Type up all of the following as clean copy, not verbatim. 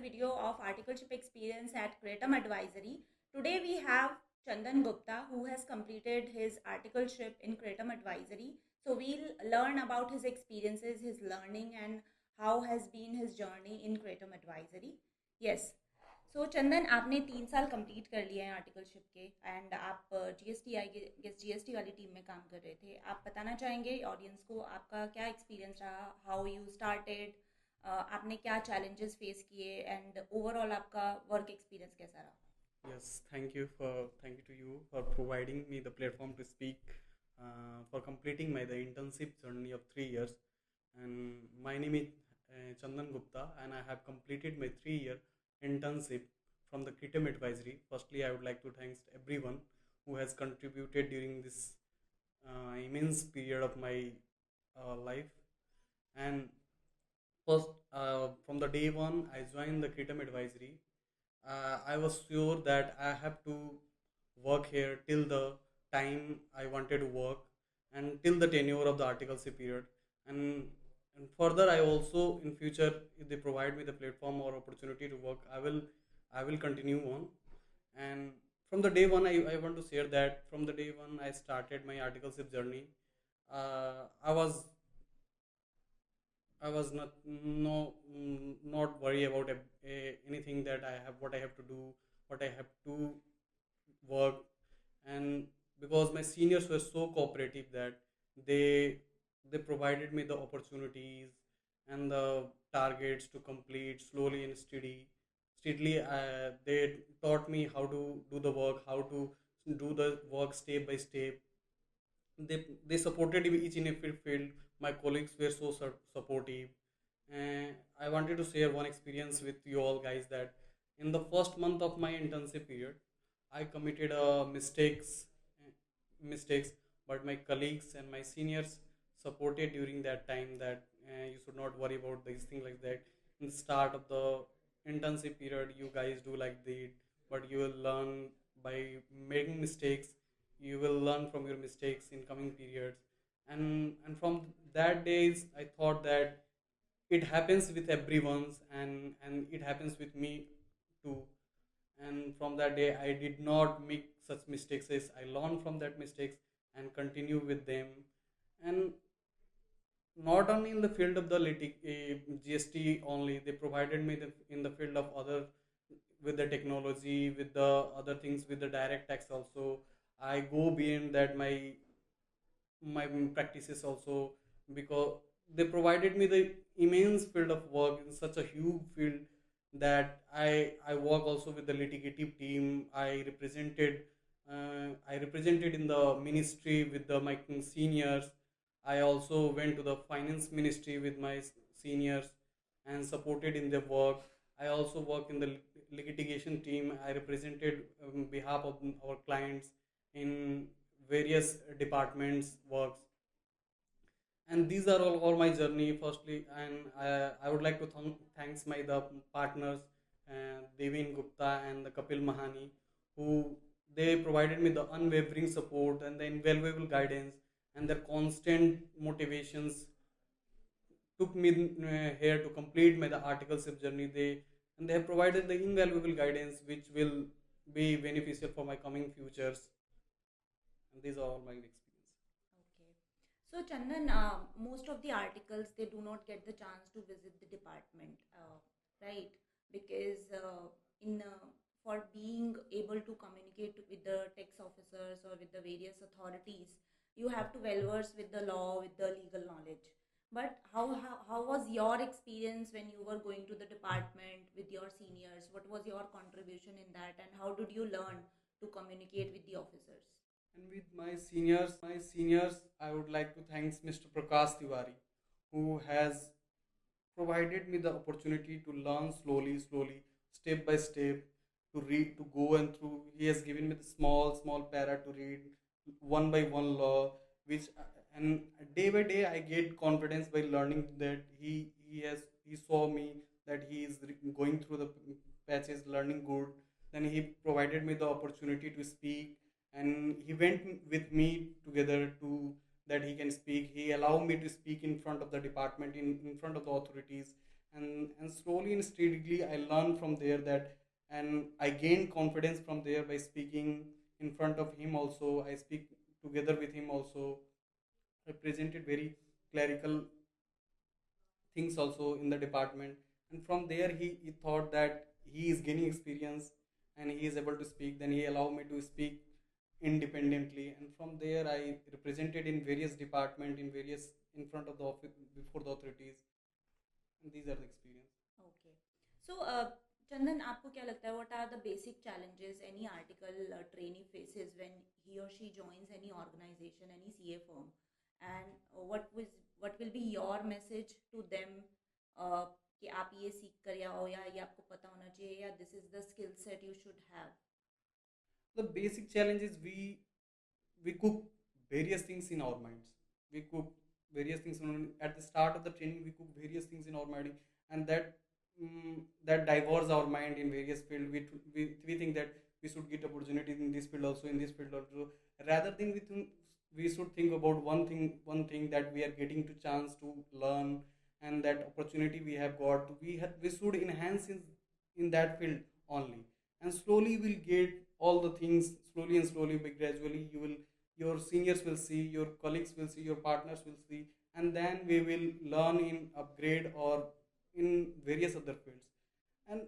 video of articleship experience at Cretum Advisory. Today we have Chandan Gupta who has completed his articleship in Cretum Advisory. So we'll learn about his experiences, his learning and how has been his journey in Cretum Advisory. Yes. So चंदन आपने 3 साल complete कर लिए हैं articleship के and आप GST I guess GST वाली team में काम कर रहे थे. आप बताना चाहेंगे ऑडियंस को आपका क्या एक्सपीरियंस रहा, हाउ यू स्टार्टेड, आपने क्या चैलेंजेस फेस किए एंड ओवरऑल आपका वर्क एक्सपीरियंस कैसा रहा? Yes, thank you to you for providing me the platform to speak for completing the internship journey of 3 years. And my name is Chandan Gupta, and I have completed my 3 year internship from the Cretum Advisory. Firstly, I would like to thank everyone who has contributed during this immense period of my life. And first, from the day one, I joined the Cretum Advisory. I was sure that I have to work here till the time I wanted to work and till the tenure of the articleship period. And, and further, I also in future, if they provide me the platform or opportunity to work, I will continue on. And from the day one, I want to share that from the day one I started my articleship journey, uh, I was I was not worry about anything that I have what I have to do, what I have to work. And because my seniors were so cooperative that they they provided me the opportunities and the targets to complete slowly and steadily. They taught me how to do the work, how to do the work step by step. They supported each in every field. My colleagues were so supportive. And I wanted to share one experience with you all guys, that in the first month of my internship period, I committed mistakes, but my colleagues and my seniors supported during that time that you should not worry about these things like that. In the start of the internship period, you guys do like that, but you will learn by making mistakes. You will learn from your mistakes in coming periods. And from that days, I thought that it happens with everyone's, and it happens with me too. And from that day I did not make such mistakes. As I learned from that mistakes and continue with them. And not only in the field of the GST only, they provided me in the field of other, with the technology, with the other things, with the direct tax also. I go beyond that my practices also, because they provided me the immense field of work in such a huge field that I work also with the litigative team. I represented in the ministry with my seniors. I also went to the finance ministry with my seniors and supported in their work. I also work in the litigation team. I represented on behalf of our clients in various departments works. And these are all my journey firstly. And I would like to thanks my the partners, Devin Gupta and the Kapil Mahani, who they provided me the unwavering support and the invaluable guidance, and their constant motivations took me here to complete my the articleship journey. They have provided the invaluable guidance which will be beneficial for my coming futures. And these are all my experience. Okay. So Chandan, most of the articles they do not get the chance to visit the department, right? Because in for being able to communicate with the tax officers or with the various authorities, you have to well verse with the law, with the legal knowledge. But how was your experience when you were going to the department with your seniors? What was your contribution in that, and how did you learn to communicate with the officers? And with my seniors, I would like to thank Mr. Prakash Tiwari, who has provided me the opportunity to learn slowly, step by step, to read, to go and through. He has given me the small para to read one by one law, which and day by day I get confidence by learning that he saw me that he is going through the patches, learning good. Then he provided me the opportunity to speak, and he went with me together to that he can speak. He allowed me to speak in front of the department, in front of the authorities. and slowly and steadily I learned from there that, and I gained confidence from there by speaking in front of him also. I speak together with him also. I presented very clerical things also in the department, and from there he thought that he is gaining experience and he is able to speak. Then he allowed me to speak independently, and from there I represented in various department, in various, in front of the office, before the authorities, and these are the experience. Okay. So, Chandan, आपको क्या लगता है? What are the basic challenges any article trainee faces when he or she joins any organization, any CA firm, and what will be your message to them? Uh, कि आप ये सीख कर आओ या ये आपको पता होना चाहिए या this is the skill set you should have. The basic challenge is we cook various things in our minds. We cook various things at the start of the training. We cook various things in our mind, and that diverts our mind in various fields. We think that we should get opportunities in this field also, in this field also. Rather than we should think about one thing that we are getting to chance to learn, and that opportunity we have got. We should enhance in that field only, and slowly we'll get all the things, slowly and slowly, but gradually you will, your seniors will see, your colleagues will see, your partners will see, and then we will learn in upgrade or in various other fields. And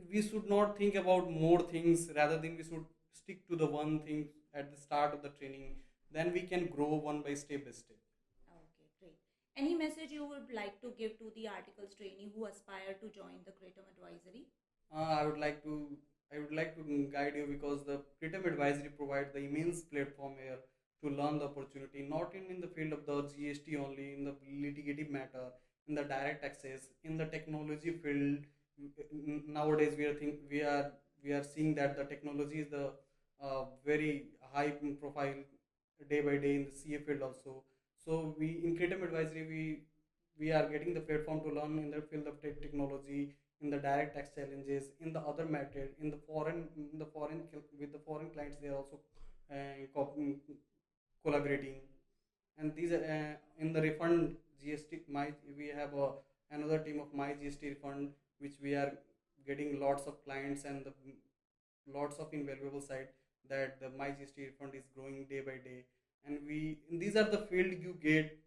we should not think about more things, rather than we should stick to the one thing at the start of the training. Then we can grow one by step. Okay, great. Any message you would like to give to the articles trainee who aspire to join the Cretum Advisory? uh, i would like to I would like to guide you, because the Cretum Advisory provides the immense platform here to learn the opportunity, not in the field of the GST only, in the litigative matter, in the direct access, in the technology field. Nowadays we are seeing that the technology is the very high profile day by day in the CA field also. So we in Cretum Advisory we are getting the platform to learn in the field of technology, in the direct tax challenges, in the other matter, in the foreign with the foreign clients. They are also collaborating, and these are in the refund GST. We have another team of my GST refund, which we are getting lots of clients, and the lots of invaluable side that the my GST refund is growing day by day. And these are the field you get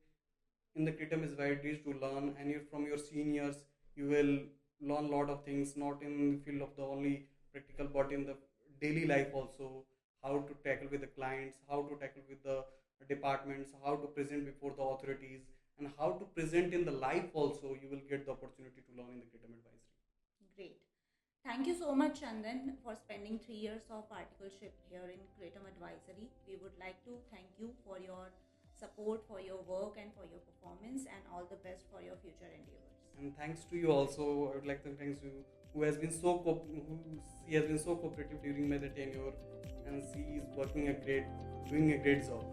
in the Cretum is where it is to learn, and you from your seniors you will learn a lot of things, not in the field of the only practical, but in the daily life also. How to tackle with the clients, how to tackle with the departments, how to present before the authorities, and how to present in the life also. You will get the opportunity to learn in the Cretum Advisory. Great. Thank you so much, Chandan, for spending 3 years of articleship here in Cretum Advisory. We would like to thank you for your support, for your work, and for your performance, and all the best for your future endeavors. And thanks to you also. I would like to thank you, who has been so he has been so cooperative during my tenure, and she is doing a great job.